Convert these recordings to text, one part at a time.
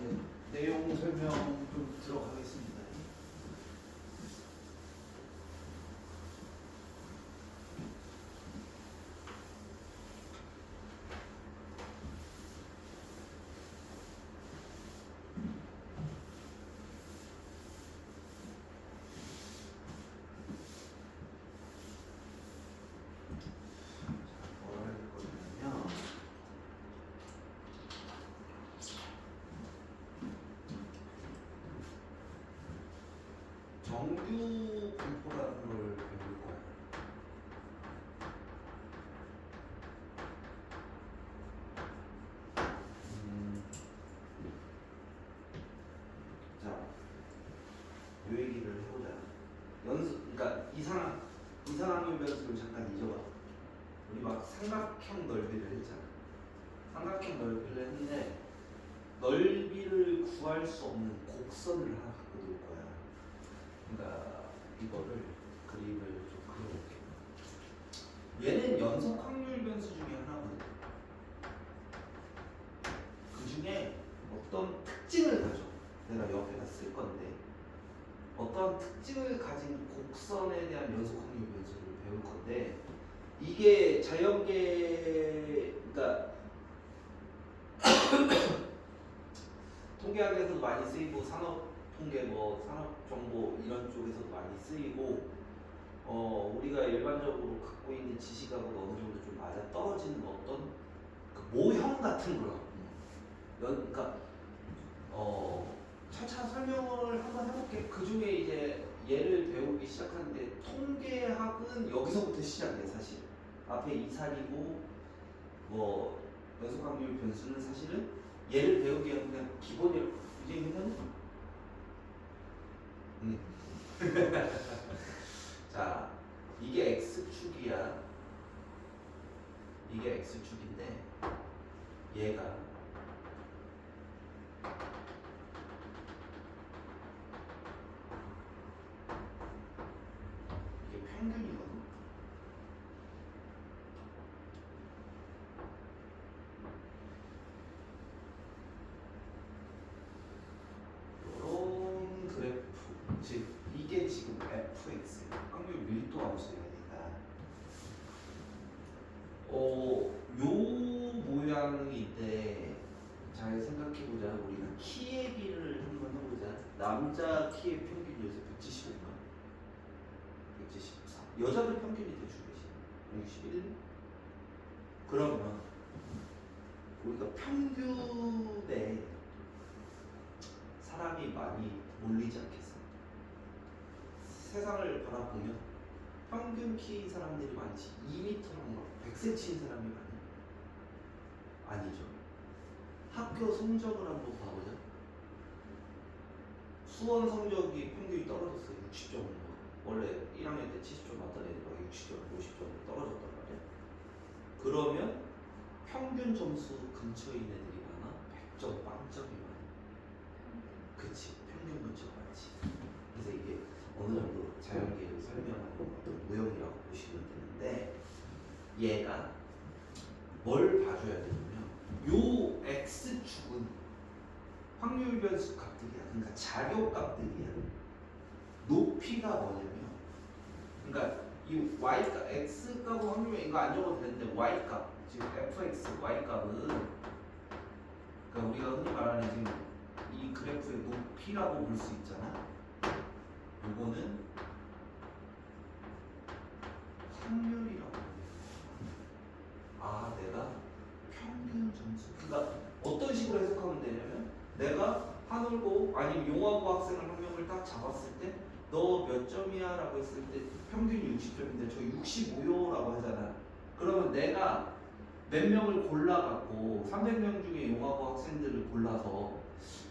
이제 내용 설명 좀 들어가겠습니다. 뭐라 할 거냐면 정규 분포라는 걸 배울 거예요. 자, 요 얘기를 해보자. 그러니까 이상항률 변수를 잠깐 잊어봐. 우리 막 삼각형 넓이를 했잖아. 삼각형 넓이를 했는데 넓이를 구할 수 없는 곡선을 하나 갖고 놀 거야. 그러니까 이거를 그림을 좀 그려볼게. 얘는 연속 확률 변수 중에 하나거든. 그 중에 어떤 특징을 가져. 내가 옆에다 쓸 건데 어떤 특징을 가진 곡선에 대한 연속 확률 변수를 배울 건데 이게 자연계 그러니까 통계학에서도 많이 쓰이고 산업 통계 뭐 산업 정보 이런 쪽에서도 많이 쓰이고 우리가 일반적으로 갖고 있는 지식하고 어느 정도 좀 맞아 떨어지는 어떤 그 모형 같은 걸 갖고 그러니까 차차 설명을 한번 해볼게. 그 중에 이제 얘를 배우기 시작하는데 통계학은 여기서부터 시작해 사실. 앞에 이산이고 뭐 연속확률 변수는 사실은 얘를 배우기 위한 그냥 기본이야. 이제 괜찮니? 자, 이게 x축이야. 이게 x축인데 얘가 이게 평균이거든. 이런 그래프, 즉 이게 지금 fx 확률 밀도 함수야 얘가. 요 모양인데 잘 생각해보자. 우리가 키의 비를 한번 해보자. 남자 키의 평균이 요새 175인가? 174. 여자들 평균이 대충 몇이야? 61? 그러면 우리가 평균에 사람이 많이 몰리지 않겠어? 세상을 바라보면 평균 키 사람들이 많지 2m랑 100cm인 사람이 많아? 아니죠. 학교 성적을 한번 봐보자. 수원 성적이 평균이 떨어졌어요. 60점. 원래 1학년 때 70점 맞던 애들이 60점, 50점 떨어졌단 말이야. 그러면 평균 점수 근처에 있는 애들이 많아? 100점 빵점이 많아? 그치, 평균 근처가 많지. 그래서 이게 어느 정도 자연계를 설명하는 어떤 모형이라고 보시면 되는데 얘가 뭘 봐줘야 되냐면 요 x축은 확률 변수 값들이야. 그러니까 자료값들이야. 높이가 뭐냐면 그러니까 이 y값 x값은 확률 이거 안 적어도 되는데 y값 지금 fx y값은 그러니까 우리가 흔히 말하는 지금 이 그래프의 높이라고 볼 수 있잖아. 요거는 확률이라고 해요. 아, 내가 평균 점수. 그러니까 어떤 식으로 해석하면 되냐면 내가 한올고 아니면 용화고 학생을 한 명을 딱 잡았을 때 너 몇 점이야? 라고 했을 때 평균이 60점인데 저 65요 라고 하잖아. 그러면 내가 몇 명을 골라갖고 300명 중에 용화고 학생들을 골라서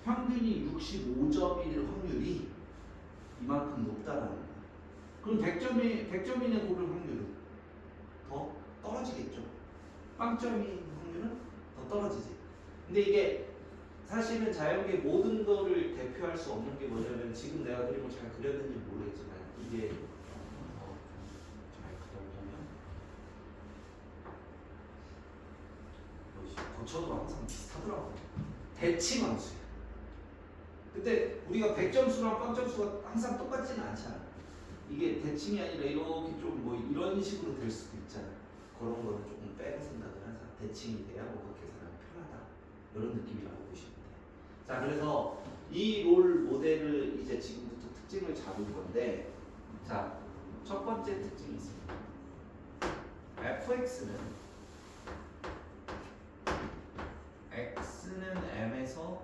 평균이 65점일 확률이 이만큼 높다라는 거야. 그럼 100점이네 고를 확률은 더 떨어지겠죠. 빵점인 확률은 더 떨어지지. 근데 이게 사실은 자연계 모든 거를 대표할 수 없는 게 뭐냐면 지금 내가 그림을 잘 그렸는지 모르겠지만 이게 잘 그려보면 고쳐도 항상 비슷하더라고. 대칭함수야. 근데 우리가 100점수랑 빵점수가 항상 똑같지는 않잖아. 이게 대칭이 아니라 이렇게 좀 뭐 이런 식으로 될 수도 있잖아. 그런 거는 조금 빼고 생각을 항상 대칭이 돼야 뭐 그렇게 사람이 편하다. 이런 느낌이라고 보시면 돼. 자, 그래서 이 롤 모델을 이제 지금부터 특징을 잡을 건데, 자, 첫 번째 특징이 있습니다. x는 m에서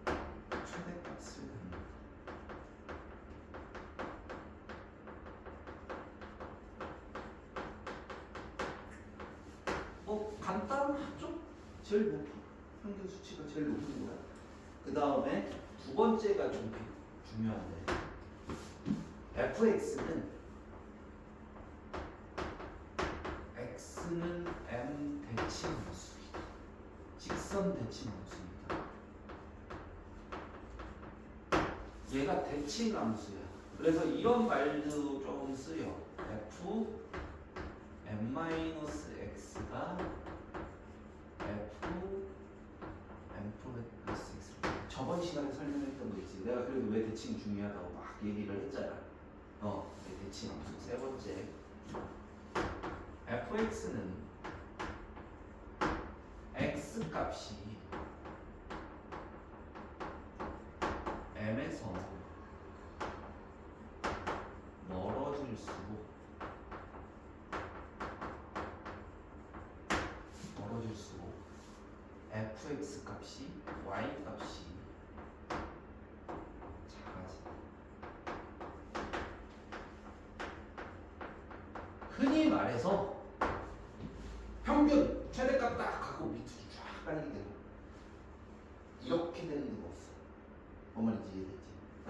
최대값을 갖는다. 뭐 간단하죠? 제일 높아. 평균 수치가 제일 높은 거야. 그 다음에 두 번째가 좀 중요한데, x는 m 대칭 함수이다. 직선 대칭 함수입니다. 얘가 대칭 함수야. 그래서 이런 말도 좀 쓰여. f m-x가 f m 플러스 x. 저번 시간에 설명했던 거 있지. 내가 그래도 왜 대칭이 중요하다고 막 얘기를 했잖아. 대칭 함수 세 번째. fx는 x 값이 m에서 멀어질수록 fx 값이 y 값이 작아진다. 흔히 말해서 평균 최대값 딱 갖고 밑으로 쫙 깔리게 되는 이렇게 되는 데가 없어. 뭔 말인지 이해됐지? 응?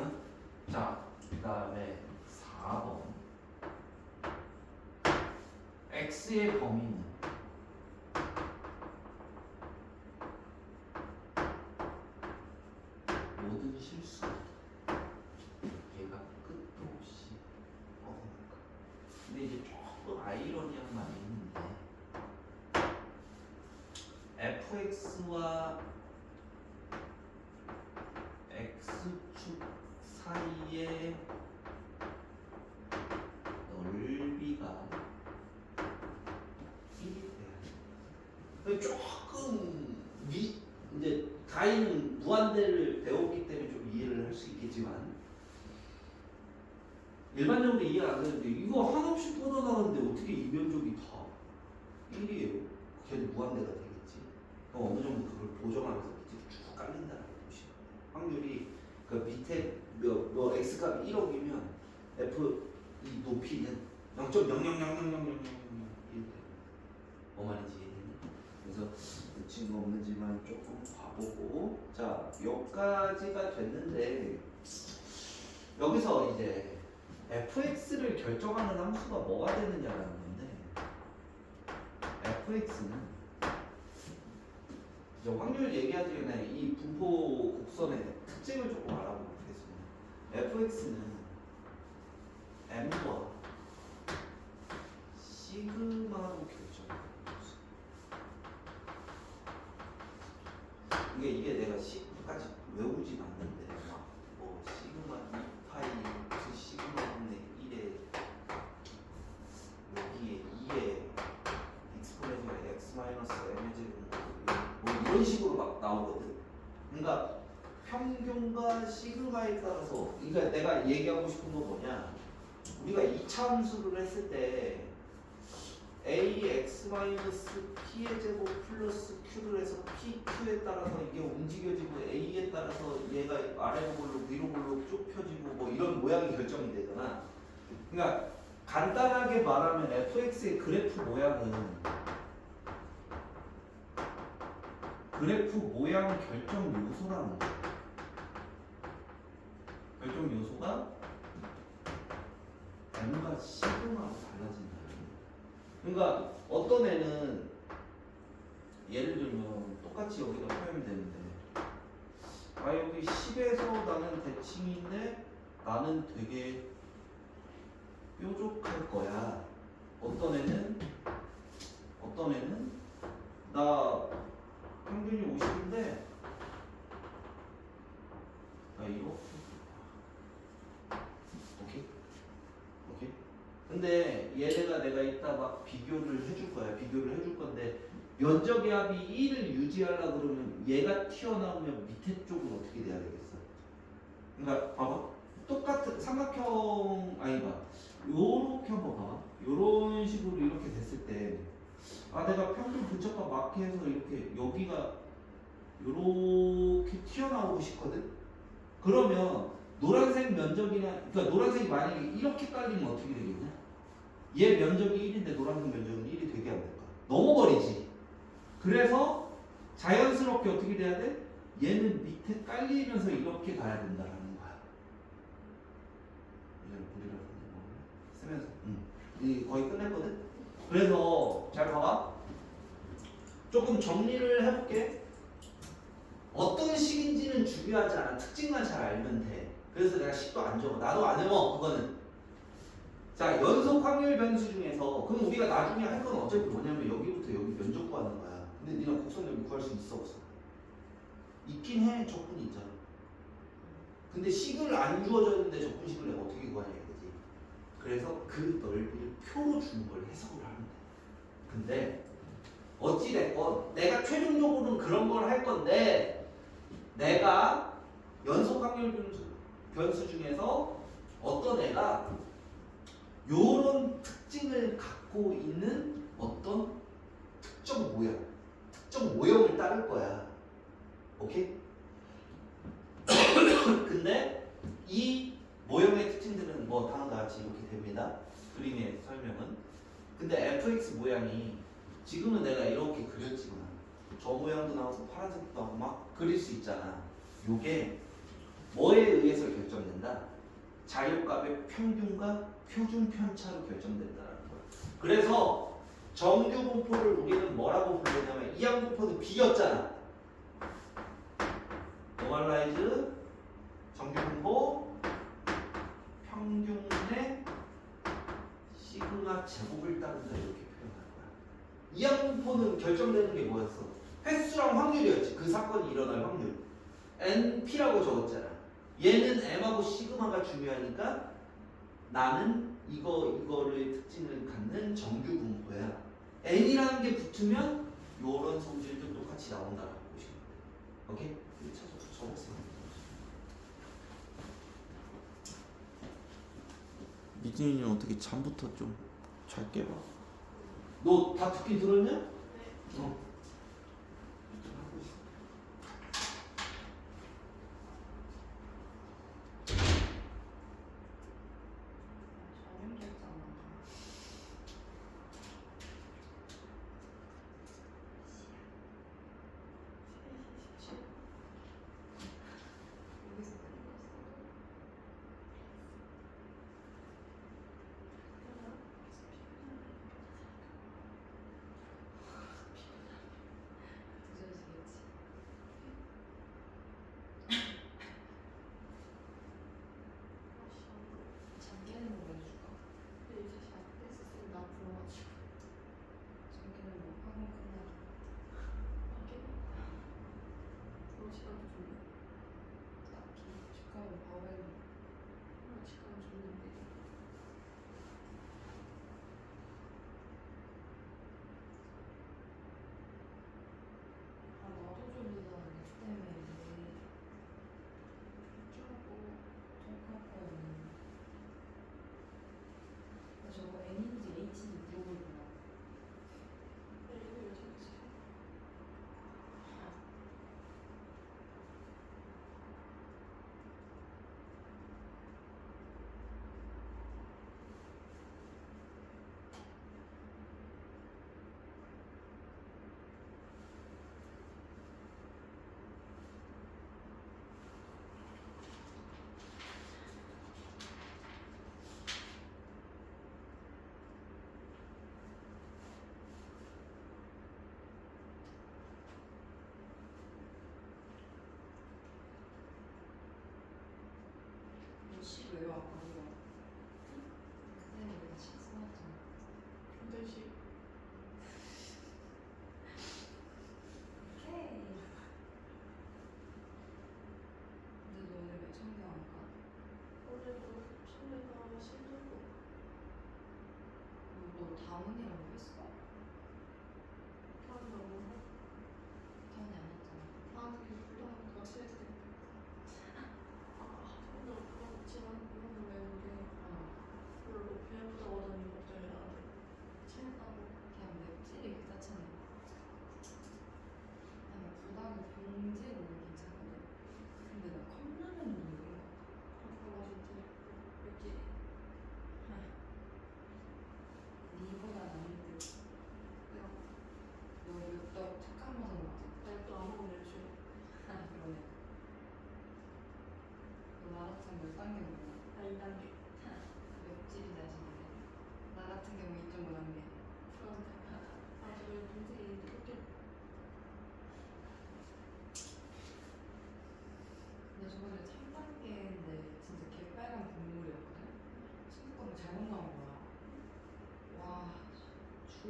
자, 그 다음에 4번 x의 범위는 모든 실수 얘가 끝도 없이 뻗어나가. 근데 이제 조금 아이러니한 말이 있는데, fx와 x축 사이의 넓이가 1이 돼야 돼. 조금 이제 가인 무한대를 배웠기 때문에 좀 이해를 할 수 있겠지만, 일반적으로 이해가 안 되는데 이거 한없이 뻗어나가는데 어떻게 이 면적이 다 1이에요? 걔는 무한대가 되겠지. 그럼 어느 정도 그걸 보정하면서 밑으로 쭉 깔린다는 것이죠. 확률이 그 밑에 뭐 x 값이 1억이면 f 이 높이는 0.000000001 뭐 말인지 이해되니? 그래서 놓친 거 없는지만 조금 봐보고, 자, 여기까지가 됐는데 여기서 이제 fx를 결정하는 함수가 뭐가 되느냐라는 건데, fx는 이제 확률 얘기하기 전에 이 분포 곡선의 특징을 조금 알아보도록 하겠습니다. fx는 m과 시그마로 결정합니다. 이게 내가 시까지 외우진 않는데 뭐 시그마 2파이 시그마분의 1에 여기에 2에 익스포넨셜 x 마이너스 m의 제곱 뭐 이런 식으로 막 나오거든. 그러니까 평균과 시그마에 따라서, 그러니까 내가 얘기하고 싶은 건 뭐냐, 우리가 2차 함수를 했을 때 ax 마이너스 p의 제곱 플러스 q를 해서 pq에 따라서 이게 움직여지고 a에 따라서 얘가 아래로 볼록 위로 볼록 쭉 펴지고 뭐 이런 모양이 결정이 되잖아. 그러니까 간단하게 말하면 fx의 그래프 모양은 그래프 모양 결정 요소라는 거야. 결정 요소가 m과 시그마로 달라진다. 그러니까 어떤 애는 예를 들면 똑같이 여기다 표현되는데, 여기 10에서 나는 대칭인데 나는 되게 뾰족할 거야. 어떤 애는 나 평균이 50인데 근데 얘네가 내가 이따 막 비교를 해줄 거야. 비교를 해줄 건데 면적의 합이 1을 유지하려고 그러면 얘가 튀어나오면 밑에 쪽은 어떻게 돼야 되겠어? 그러니까 봐봐. 똑같은 삼각형 아니다. 요렇게 한번 봐봐. 요런 식으로 이렇게 됐을 때 아 내가 평균 근처가 맞게 해서 이렇게 여기가 요렇게 튀어나오고 싶거든? 그러면 노란색 면적이나 그러니까 노란색이 만약에 이렇게 깔리면 어떻게 되겠냐? 얘 면적이 1인데 노란색 면적은 1이 되게 안 될까? 넘어버리지. 그래서 자연스럽게 어떻게 돼야 돼? 얘는 밑에 깔리면서 이렇게 가야 된다라는 거야. 이제 물이라도 쓰면서 이 거의 끝냈거든? 그래서 잘 봐봐. 조금 정리를 해볼게. 어떤 식인지는 중요하지 않아. 특징만 잘 알면 돼. 그래서 내가 식도 안 적어. 나도 안 외워. 그거는. 자, 연속 확률 변수 중에서 그럼 우리가 나중에 할 건 어차피 뭐냐면 여기부터 여기 면적 구하는 거야. 근데 니가 곡선을 구할 수 있어 없어? 있긴 해. 적분이 있잖아. 근데 식을 안 주어졌는데 적분식을 내가 어떻게 구하냐 이거지. 그래서 그 넓이를 표로 주는 걸 해석을 하면 돼. 근데 어찌됐건 내가 최종적으로는 그런 걸 할 건데 내가 연속 확률 변수 중에서 어떤 애가 요런 특징을 갖고 있는 어떤 특정 모형을 따를 거야. 오케이? 근데 이 모형의 특징들은 뭐 다음과 같이 이렇게 됩니다. 그림의 설명은. 근데 fx 모양이 지금은 내가 이렇게 그렸지만 저 모양도 나오고 파란색도 나오고 막 그릴 수 있잖아. 요게 뭐에 의해서 결정된다? 자유값의 평균과 표준 편차로 결정된다는 거야. 그래서 정규 분포를 우리는 뭐라고 부르냐면 이항 분포는 B였잖아. 노멀라이즈 정규 분포 평균의 시그마 제곱을 따른다 이렇게 표현할 거야. 이항 분포는 결정되는 게 뭐였어? 횟수랑 확률이었지. 그 사건이 일어날 확률. NP라고 적었잖아. 얘는 M하고 시그마가 중요하니까 나는 이거를 특징을 갖는 정규 분포야. N이라는 게 붙으면 요런 성질도 똑같이 나온다라고 보시면 돼. 오케이? 적었어. 미진이는 어떻게 잠부터 좀 잘 깨봐. 너 다 듣긴 들었냐? 네. 왜요? 아까 이거 그때는 내가 실수하잖아. 근데시 오케이. 근데 너 오늘 몇 청경 안 가? 어제도 침대가 힘들고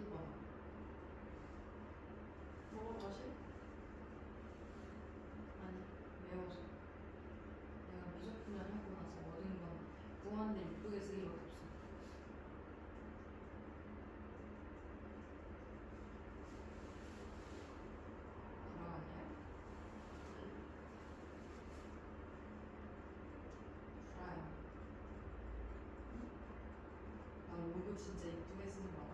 거야. 뭐가 다시? 아니 외워서. 내가 미적분을 하고 나서 얻은 건 구하는데 이쁘게 쓰기밖에 없어. 돌아갔냐? 프라이. 나 로고 진짜 이쁘게 쓰는 거 알아?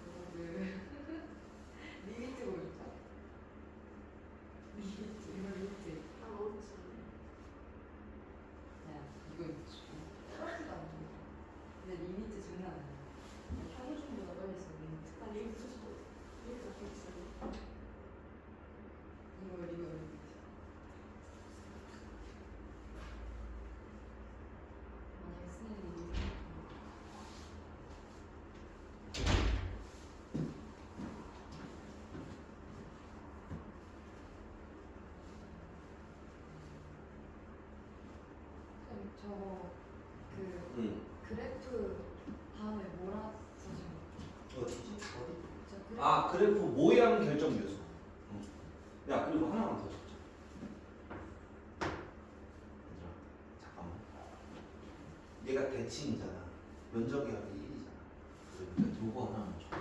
로고를 리미트 보여줄까? 리미트 이거 리미트. 아 너무 비싼데. 야 이거 떨어지도 않는 거. 근데 리미트 장난 아니야. 평균보다 빨리 써 리미트. 아 리미트 줬어. 리미트 어떻게 비싸니? 이거 리미트. 만약에 쓰는 리미트. 그럼 저거 그 응. 그래프 다음에 뭐라 써진 거? 어디지? 어디? 저 그래프 아 그래프 모양 결정 요소. 응. 야 그리고 하나만 더 적자. 얘들아, 잠깐만. 얘가 대칭이잖아. 면적이 1이잖아. 그러니까 요거 하나만 적자.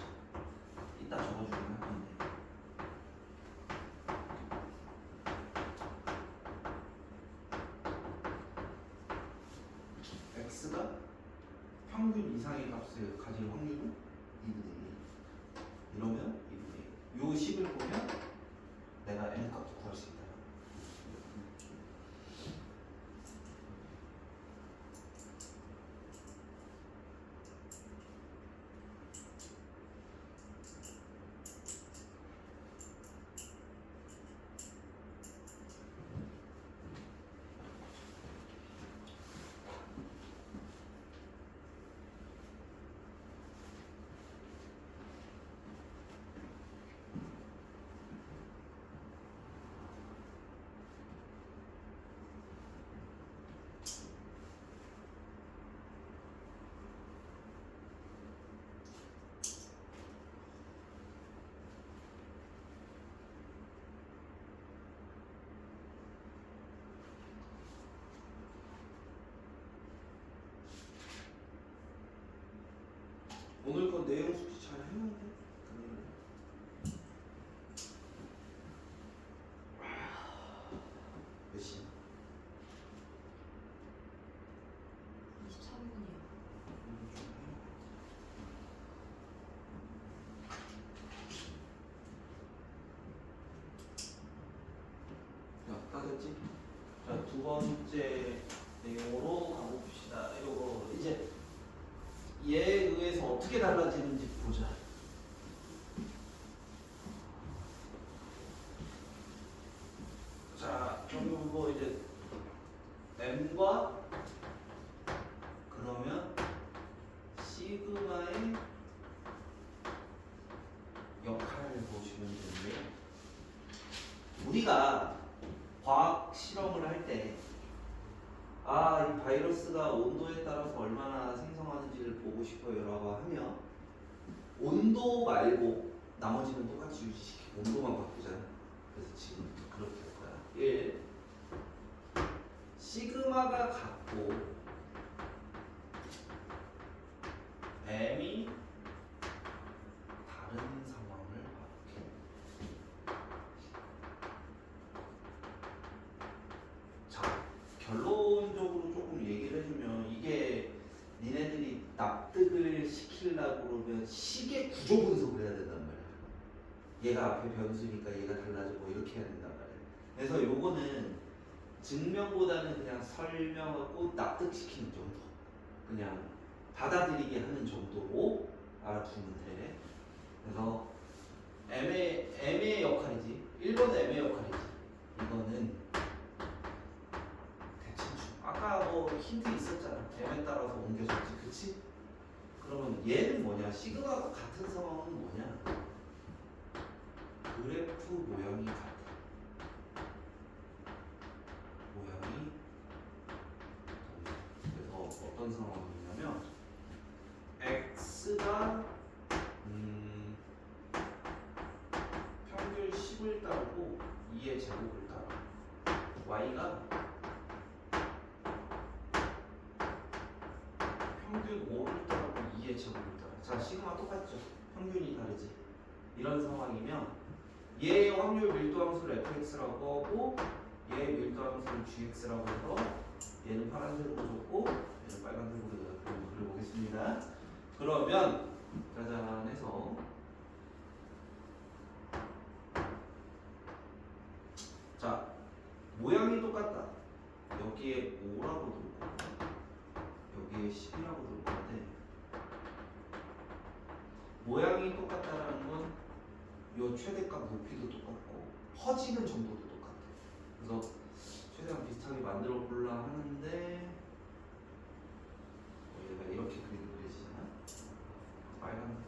이따 적어주면 할 건데. x가 평균 이상의 값을 가질 확률은 2분의 1. 이러면 2분의 1. 요 식을 보면 내가 n 값도 구할 수 있다. 오늘 거 내용 숙지 잘 해놨네. 몇 시야? 23분이야. 자, 따졌지? 자, 두 번째 내용으로 가봅시다. 이거 이제 얘에 의해서 어떻게 달라지는지 보자. 자, 여기 뭐 이제 m과 그러면 시그마의 역할을 보시면 되는데요. 우리가 과학 실험을 할 때 이 바이러스가 온도에 따라서 얼마나 생성하는지를 보고 싶어요라고 하면 온도 말고 나머지는 똑같이 유지시키고 온도만 바꾸잖아. 그래서 지금 그렇게 할 거야. 1. 시그마가 같고 m이 다른 상황을 봐볼게. 자, 결론적으로 조금 얘기를 해주면 이게 니네들이 납득을 시키려고 그러면 식의 구조 분석을 해야 된단 말이야. 얘가 앞에 변수니까 얘가 달라지고 이렇게 해야 된단 말이야. 그래서 요거는 증명보다는 그냥 설명하고 납득시키는 정도. 그냥 받아들이게 하는 정도로 알아두면 돼. 그래서 M의 역할이지. 1번은 M의 역할이지. 이거는 대칭축. 아까 뭐 힌트 있었잖아. M에 따라서 옮겨졌지. 그치? 그러면 얘는 뭐냐? 시그마가 같은 상황은 뭐냐? 그래프 모양이 같아. 모양이 어떤 상황이냐면 x가 평균 10을 따르고 2의 제곱을 따라 y가 평균 5를 따르고 2의 제곱을 따라. 자, 시그마 똑같죠? 평균이 다르지. 이런 상황이면 얘의 확률 밀도 함수를 fx라고 하고 얘의 밀도 함수를 gx라고 해서 얘는 파란색으로 줬고 얘는 빨간색으로 그려보겠습니다. 그러면 짜잔해서 자, 모양이 똑같다. 여기에 5라고 들고 여기에 10이라고 들을 건데 모양이 똑같다라는 건 요 최대값 높이도 똑같고 퍼지는 정도도 똑같아. 그래서 최대한 비슷하게 만들어 보려 하는데 얘가 이렇게 그려지잖아. 빨간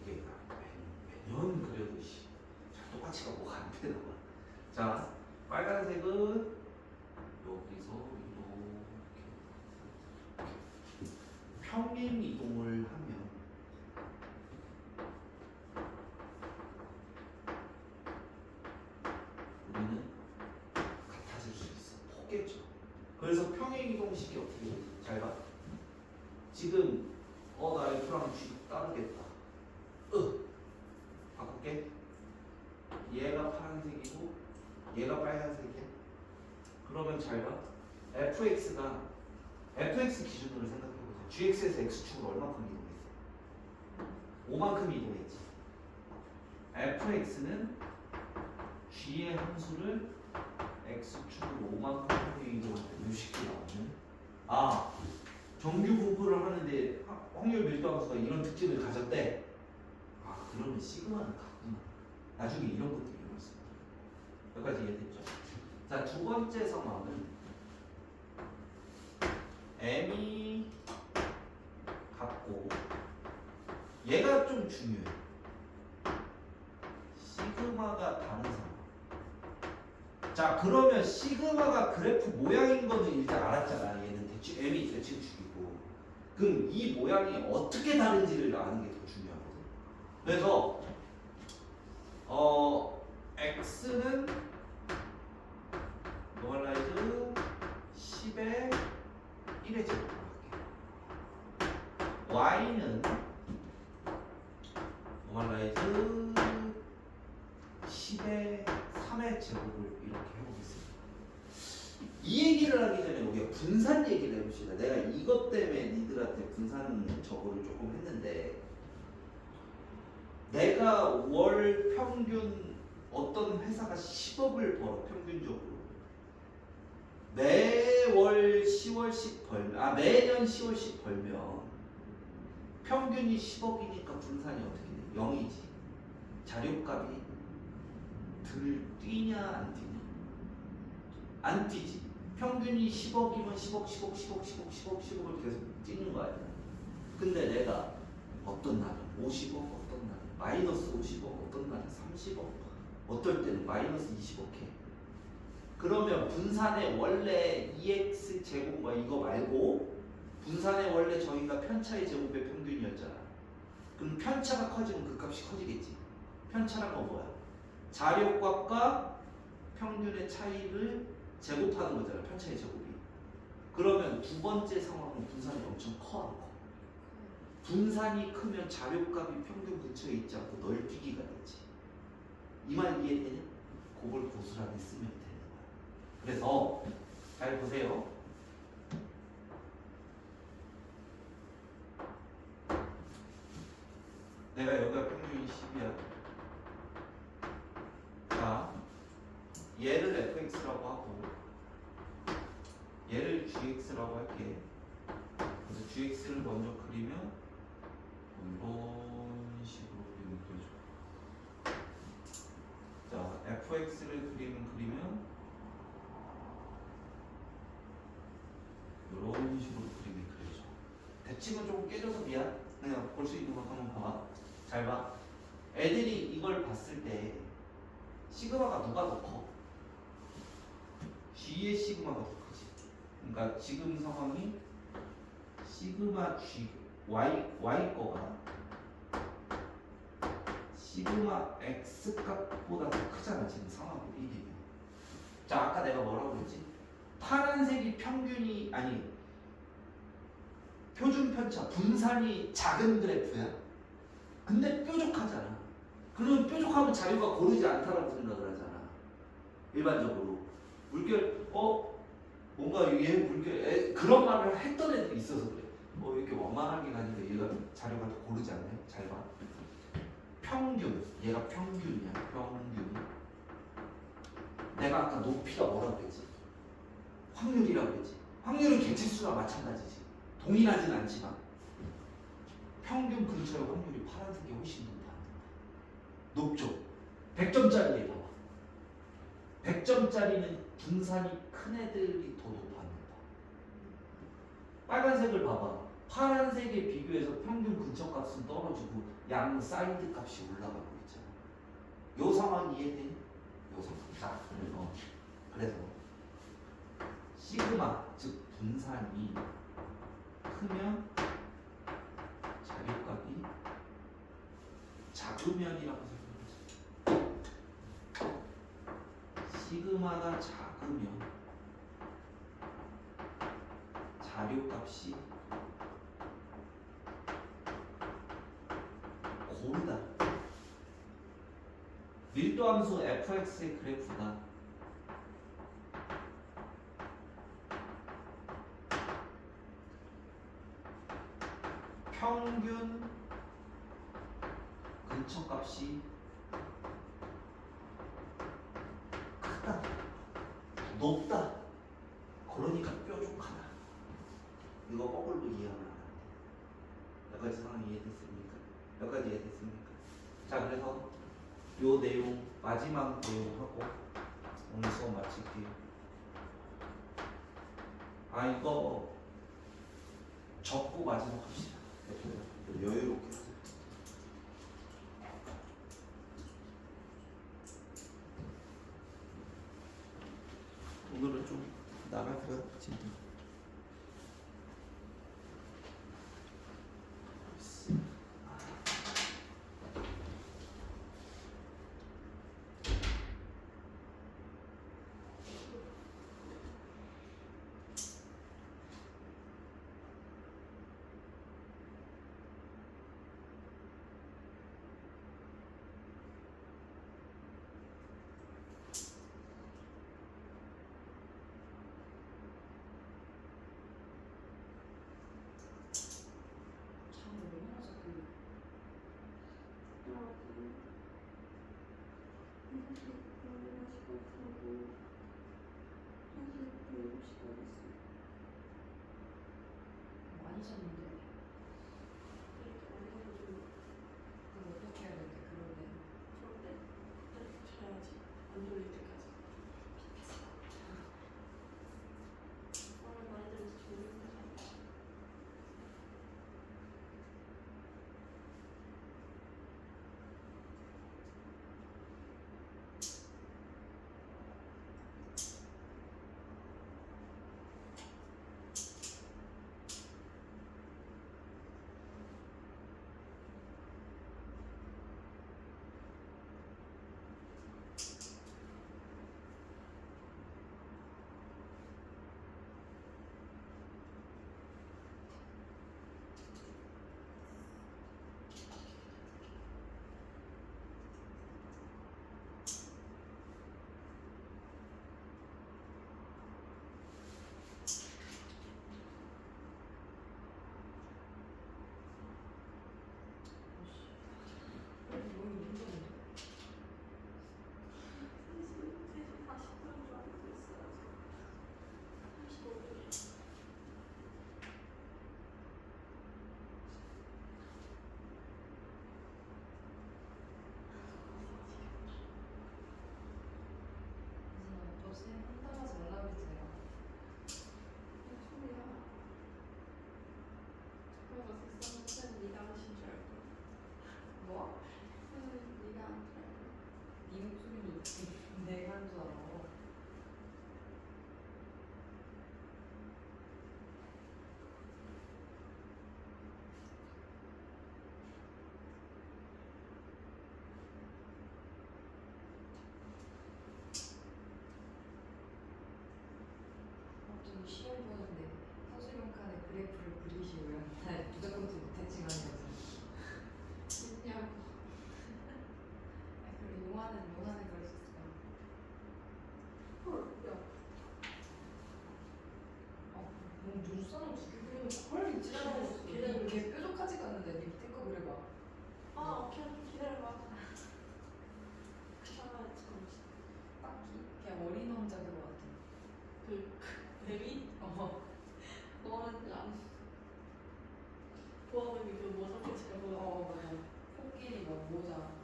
이게 매년 그려도 잘 똑같이 가 뭐가 안 되나 봐. 자, 빨간색은 여기서 이렇게 평행 이동을 하면 우리는 같아질 수 있어. 포개죠. 그래서 평행 이동식이 어떻게 돼? 잘 봐. 지금 나 F랑 G 따르겠다. 바꿀게. 얘가 파란색이고 얘가 빨간색이야. 그러면 잘 봐. fx가 fx 기준으로 생각해보자. gx에서 x축으로 얼마큼 이동했어? 5만큼 이동했지. fx는 g의 함수를 x축으로 5만큼 이동할 때 묘식이 나오는. 아, 정규 분포를 하는데 확률 밀도 함수가 이런 특징을 가졌대. 아, 그러면 시그마는 같구나. 나중에 이런 것들이 일어났습니다. 여기까지 이해됐죠? 자, 두 번째 상황은 m이 같고 얘가 좀 중요해. 시그마가 다른 상황. 자, 그러면 시그마가 그래프 모양인 거는 일단 알았잖아. 얘는 대칭 m이 대칭축이고. 그럼 이 모양이 어떻게 다른지를 아는 게 더 중요하거든. 그래서 x는 노멀라이즈 10에 1의 제곱으로 할게. y는 노멀라이즈 10에 3의 제곱을 이렇게 해보겠습니다. 이 얘기를 하기 전에 우리가 분산 얘기를 해봅시다. 내가 이것 때문에 니들한테 분산 저거를 조금 했는데, 내가 월 평균 어떤 회사가 10억을 벌어 평균적으로 매월 10월씩 벌면 매년 10월씩 벌면 평균이 10억이니까 분산이 어떻게 돼? 0이지. 자료값이 뛰냐 안 뛰냐? 안 뛰지. 평균이 10억이면 10억을 계속 뛰는 거 아니야. 근데 내가 어떤 날은 50억, 어떤 날은 마이너스 50억, 어떤 날은 30억, 어떨 때는 마이너스 20억 해. 그러면 분산의 원래 EX 제곱 이거 말고 분산의 원래 저희가 편차의 제곱의 평균이었잖아. 그럼 편차가 커지면 그 값이 커지겠지. 편차란 건 뭐야? 자료값과 평균의 차이를 제곱하는 거잖아. 편차의 제곱이. 그러면 두 번째 상황은 분산이 엄청 커. 분산이 크면 자료값이 평균 근처에 있지 않고 널뛰기가 되지. 이 말 이해되냐? 그걸 고스란히 쓰면 되는 거야. 그래서 잘 보세요. 내가 여기가 평균이 10이야. 자, 얘를 fx라고 하고 얘를 gx라고 할게. 그래서 gx를 먼저 그리면 이런 식으로 그리면 되죠. 자, fx를 그리면 이런 식으로 그리면 그려져. 대칭은 조금 깨져서 미안. 그냥 볼 수 있는 거 한번 봐봐. 잘 봐. 애들이 이걸 봤을 때 시그마가 누가 더 커? G의 시그마가 더 크지. 그러니까 지금 상황이 시그마 G Y 거가 시그마 X 값보다 더 크잖아 지금 상황이 1이면. 자 아까 내가 뭐라고 그랬지? 파란색이 평균이 아니 표준 편차 분산이 작은 그래프야. 근데 뾰족하잖아. 그러면 뾰족하면 자료가 고르지 않다라고 생각을 하잖아. 일반적으로 물결 뭔가 얘 물결 그런 말을 했던 애들이 있어서 그래. 이렇게 원만하게 가니까 얘가 자료가 더 고르지 않네. 잘 봐. 평균 얘가 평균이야. 평균. 내가 아까 높이가 뭐라고 했지? 확률이라고 했지. 확률은 개체수가 마찬가지지. 동일하진 않지만 평균 근처의 확률이 파란색이 훨씬 높아. 높죠. 100점짜리에 봐봐. 100점짜리는 분산이 큰 애들이 더 높아합니다. 빨간색을 봐봐. 파란색에 비교해서 평균 근처 값은 떨어지고 양 사이드 값이 올라가고 있잖아. 요 상황 이해돼? 요 상황. 자, 그래서 시그마 즉 분산이 크면 자료값이 작으면이라고 생각하지. 시그마가 작으면 자료값이 고르다. 밀도함수 fx의 그래프가 평균 근처값이 크다, 높다. 그러니까 뾰족하다. 이거 거꾸로 이해하면 안 돼. 몇 가지 상황 이해됐습니까? 몇 가지 이해됐습니까? 자, 그래서 요 내용 마지막 내용하고 오늘 수업 마칠게요. 이거 적고 마지막 합시다. 여유롭게 하세요. 오늘은 좀 나갈까요? 진짜. 물선을 두개 그리면 헐 지나가고 계단 이게 뾰족하지가 않는데 네 밑에 거 그려봐. 아 오케이 기다려봐. 아 참. 딱히 그냥 어린 왕자 그거 같아. 그 뱀이? 너는 안 보아뱀이 그 모자 패치가 보여. 맞아. 코끼리 뭐 모자.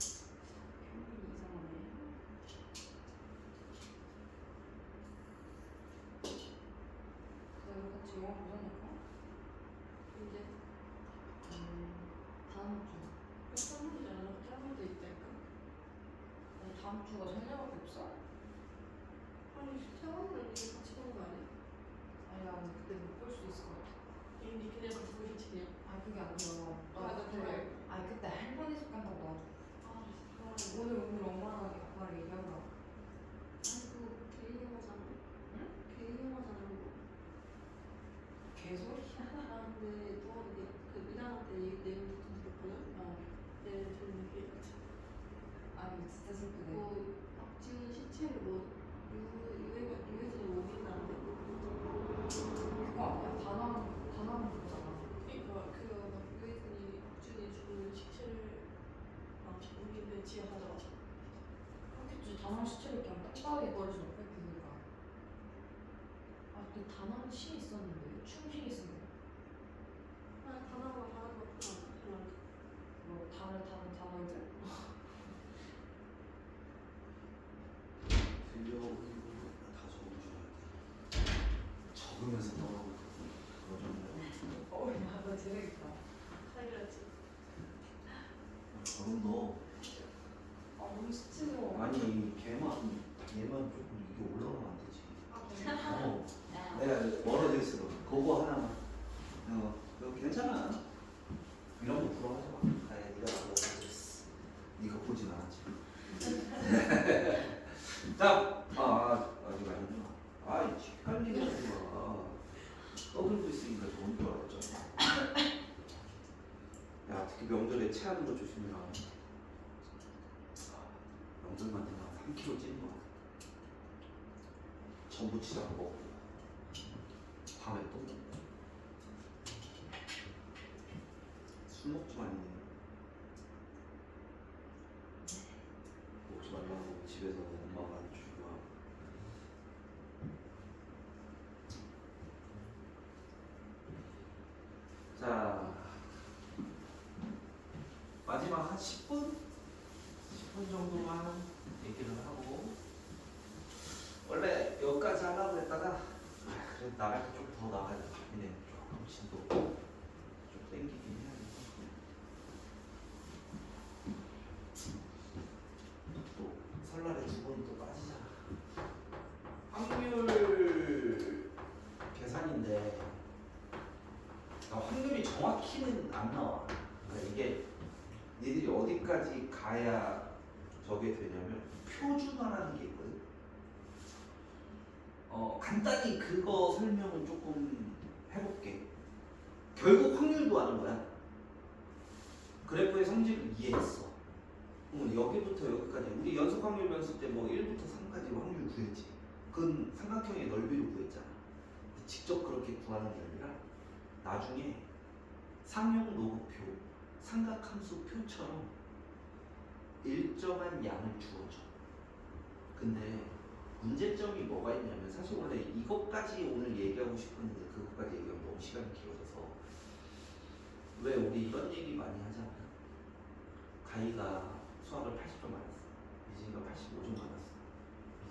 평균이 이상하네. 그래서 같이 영화 보자 놓을까? 이제 다음 주. 몇 사람도 있다니까. 아니 다음 주가 생일밖에 없어? 아니 태원이랑 이게 같이 보는 거 아니야? 아니야 근데 그때 못 볼 수도 있을 것 같아. 이미 그냥 같이 보기 싫지 그냥. 아 그게 아니라 아, 나 그래. 아니 그때 할머니 집 간다고 나 아 오늘 엄마랑 아빠랑 얘기하더라. 아이고 개인 영화잖아. 응? 개인 영화잖아. 개소리야. 아 근데 또 이게 그 미나한테 얘기 내용 좀 들었거든. 내일 듣는 게 같이. 아니 진짜 슬프네. 그 박지훈 시체를 뭐 유해진이 옮긴다는데. 그거 아니야? 단원 그거잖아. 그러니까 그거 막 유해진이 박지훈이 죽은 시체를 막 옮긴데 지가 가져가서. 그렇겠지. 단원 시체를 그냥 땅바닥에 버리지 않고 비우니까. 아 근데 단원 시 있었는데 춤시 있었는데 아 단어가 다른 거 없구나. 뭐 단원들? 들려오고 다 적어줘야 돼. 적으면서 떠오르고 그러잖아요. 어야 너 재밌겠다. 살려야지. 그럼 너 아 너무 스치고. 아니 얘만 조금 이게 올라가면 안 되지. 아 어. 내가 멀어질수록 그거 하나만. 그거 괜찮아. 이런 거 부러워하지 마. 아니 네가 나보고 그랬어. 네가 보진 않았지. 자, 아직 아니구나. 아이 헷갈리는 거야. 떠들고 있으니까 좋은 줄 알았잖아. 야, 특히 명절에 체하는 거 조심해라. 명절만 되면 3kg 찌는 거 같아. 전부치지 않고 먹고 밤에 또 먹고 술 먹지 말니. 먹지 말라고 집에서 엄마가 주고 하고. 자, 마지막 한 10분? 10분 정도만 얘기를 하고 원래 여기까지 하려고 했다가 그래 나갈 때 좀 더 나가야 돼. 이네 조금 진도 좀 땡기긴 해야 돼. 또 설날에 두 번 또 빠지잖아. 확률 계산인데 확률이 정확히는 안 나와. 그러니까 이게 니들이 어디까지 가야 저게 되냐면 표준화라는 게 있거든. 간단히 그거 설명을 조금 해볼게. 결국 확률도 하는 거야. 그래프의 성질을 이해했어. 여기부터 여기까지 우리 연속 확률 변수 때 뭐 1부터 3까지 확률 구했지. 그건 삼각형의 넓이로 구했잖아. 직접 그렇게 구하는 게 아니라 나중에 상용 로그표, 삼각함수 표처럼 일정한 양을 주어줘. 근데 문제점이 뭐가 있냐면 사실 원래 이것까지 오늘 얘기하고 싶었는데 그것까지 얘기하면 너무 시간이 길어져서 왜 우리 이런 얘기 많이 하잖아. 가희가 수학을 80점 맞았어. 미진이가 85점 맞았어.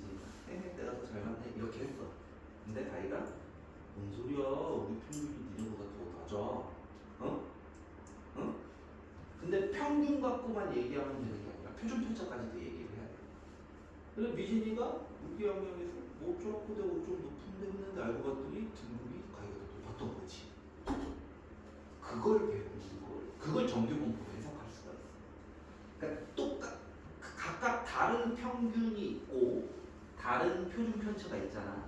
미진이가 내가 더 잘 맞네 이렇게 했어. 근데 가희가 뭔 소리야? 우리 평균이 니네보다 더 낮아. 어? 근데 평균 갖고만 얘기하면 되는 게 아니라 표준 편차까지도 얘기를 해야 돼. 그래서 미진이가 6학년에서 뭐 어쩌라고 내가 좀 높은데 했는데 알고 봤더니 등급이 가희가 더 높았던 거지. 그걸 배우는 그걸 정규 공부로 해석할 수가 있어. 그러니까 각각 다른 평균이 있고 다른 표준 편차가 있잖아.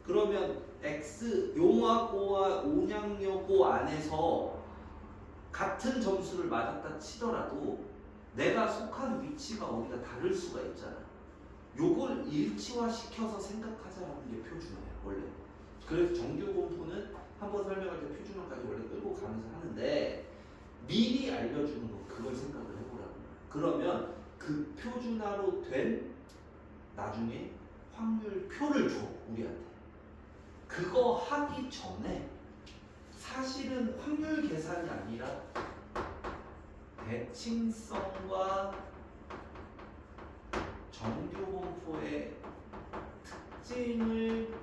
그러면 X 용화고와 온양여고 안에서 같은 점수를 맞았다 치더라도 내가 속한 위치가 어디가 다를 수가 있잖아. 요걸 일치화시켜서 생각하자라는 게 표준어야 원래. 그래서 정규 공포는 한번 설명할 때 표준어까지 원래 끌고 가면서 하는데 미리 알려주는 거 그걸 생각을 해보라고. 그러면 그 표준화로 된 나중에 확률표를 줘 우리한테. 그거 하기 전에 사실은 확률 계산이 아니라 대칭성과 정규분포의 특징을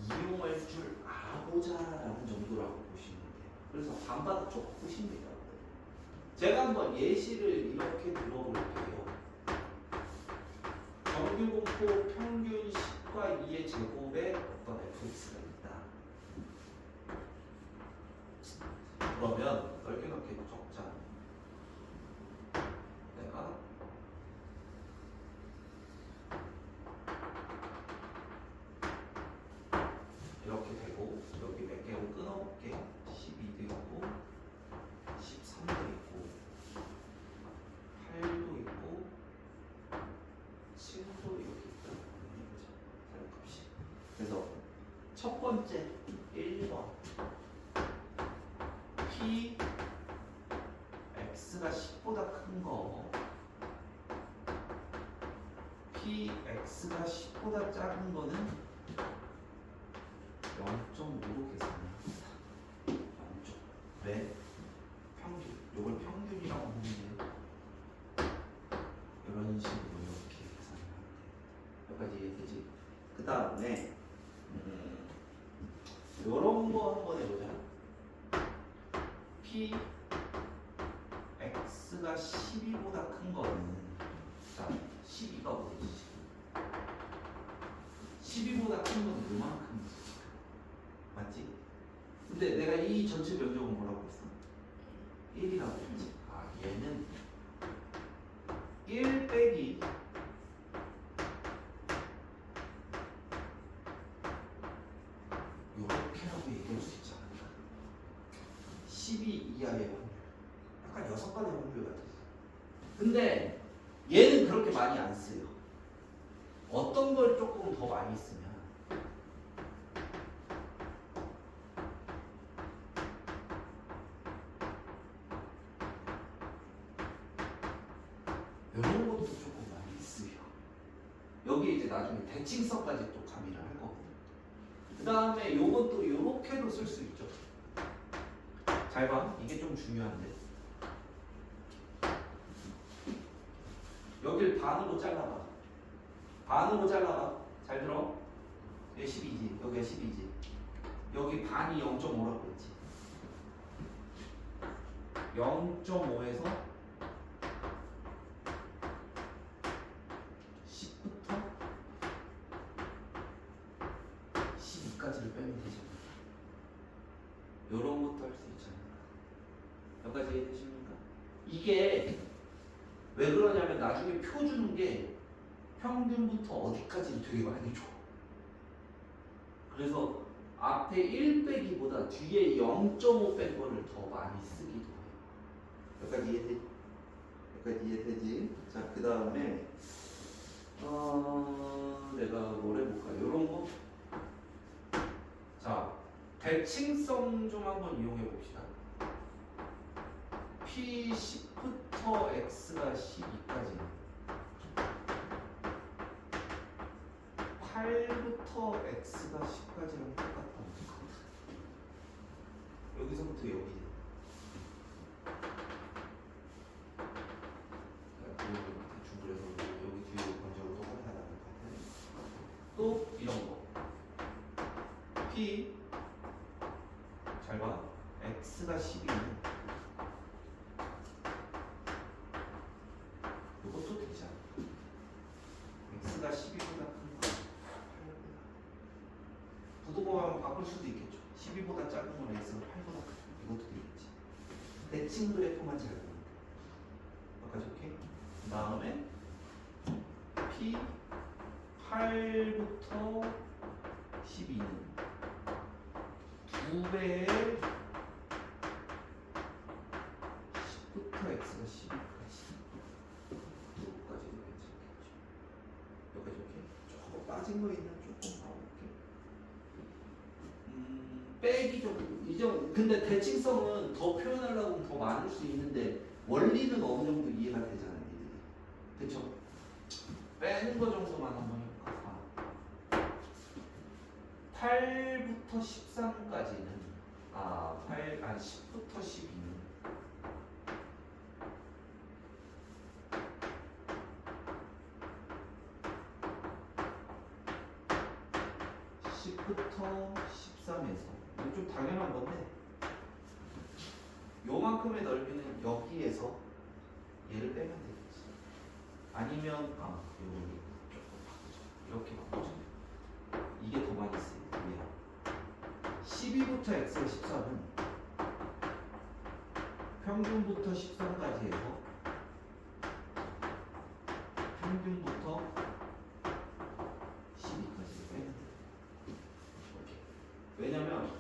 이용할 줄 알아보자라는 정도라고 보시면 돼요. 그래서 반바닥 쪽 푸십니다. 제가 한번 예시를 이렇게 들어볼게요. 정규분포 평균 10과 2의 제곱에 어떤 fx가 있다. 그러면 넓게 넓게 적자. 내가 이렇게 되고 여기 몇 개로 끊어볼게. 12도 있고 13도 있고 8도 있고 7도 이렇게 있다. 사용값이. 그래서 첫 번째 1번 P X가 10보다 큰 거 P X가 10보다 작은 거는 0.5로 계산합니다. 0.5. 왜? 평균. 이걸 평균이라고 하면 이런 식으로 이렇게 계산을 하면 돼. 여기까지 이해되지? 그 다음에 이런 거 한번 해보자. P X가 12보다 큰 거는 자 12가 어디지? 12보다 큰 건 요만큼이지. 맞지? 근데 내가 이 전체 면적은 뭐라고 했어? 1이라고 했지. 아 얘는 1 빼기 요렇게라고 얘기할 수 있지 않을까? 12 이하의 확률. 약간 6번의 확률 같았어. 근데 얘는 그렇게 많이 안 쓰요. 어떤 걸 조금 더 많이 쓰면 이런 것도 조금 많이 쓰요. 여기 이제 나중에 대칭성까지 또 가미를 할 거거든. 그 다음에 요것도 요렇게도 쓸 수 있죠. 잘 봐. 이게 좀 중요한데. 여길 반으로 잘라봐. 반으로 잘라봐. 잘 들어. 여기 12지. 여기가 12지. 여기 반이 0.5라고 그랬지. 0.5에서 10부터 12까지를 빼면 되잖아. 요런 것도 할 수 있잖아. 여기까지 이해되십니까? 이게 왜 그러냐면 나중에 표 주는 게 평균부터 어디까지는 되게 많이 줘. 그래서 앞에 1 빼기보다 뒤에 0.5 뺀 거를 더 많이 쓰기도 해요. 여기까지 이해되지? 여기까지 이해되지? 자, 그 다음에 내가 뭘 해볼까? 요런 거. 자, 대칭성 좀 한번 이용해 봅시다. P10부터 X가 12까지 8부터 X가 10까지랑 똑같다. 여기서부터 여기 대충 그래서 여기 뒤에 번역으로 똑같아 나올 것 같아. 또 이런 거 P 잘 봐. X가 12는 이것도 되지 않아. X가 12보다 큰 거 8보다. 부도공하면 바꿀 수도 있겠죠. 12보다 작은 건 X가 8보다 큰 거. 이것도 되겠지. 대칭 그래프만 잘 보면 돼. 여기까지 오케이? 그 다음에 P 8부터 12는 2배의 빠진 거 있나 조금 봐볼게. 빼기 정도. 이정 근데 대칭성은 더 표현하려고 하면 더 많을 수 있는데 원리는 어느 정도 이해가 되잖아요, 니들이. 그쵸? 빼는 거 정도만 한번 해볼까? 8부터 13까지는 10부터 12는 10부터 13에서 이거 좀 당연한 건데 요만큼의 넓이는 여기에서 얘를 빼면 되겠지. 아니면 여기 조금 바꾸자. 이렇게 바꾸자. 이게 더 많이 쓰이네. 얘야. 12부터 x의 14는 평균부터 13까지 해서 평균부터 12까지 빼면 돼. 오케이. 왜냐면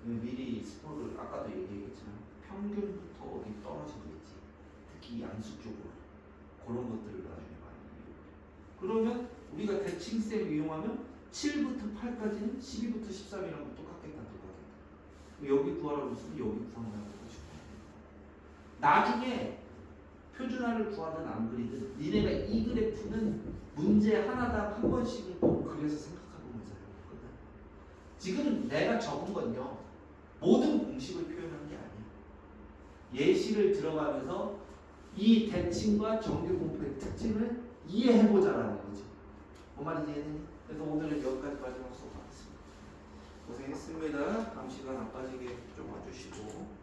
미리 스포를 아까도 얘기했지만 평균부터 어디 떨어진 거 있지. 특히 양수 쪽으로 그런 것들을 나중에 많이 이용해. 그러면 우리가 대칭셈 이용하면 7부터 8까지는 12부터 13이랑 똑같겠다. 여기 구하라고 했으면 여기 구한다고 해가지고 나중에 표준화를 구하든 안 그리든 니네가 이 그래프는 문제 하나당 한 번씩은 꼭 그려서 생각해보면서 해보거든. 지금 내가 적은 건요 모든 공식을 표현한 게 아니야. 예시를 들어가면서 이 대칭과 정규 공표의 특징을 이해해보자라는 거지. 뭔 말인지 이해되니? 그래서 오늘은 여기까지 마지막 수업 하겠습니다. 고생했습니다. 다음 시간 안 빠지게 좀 와주시고.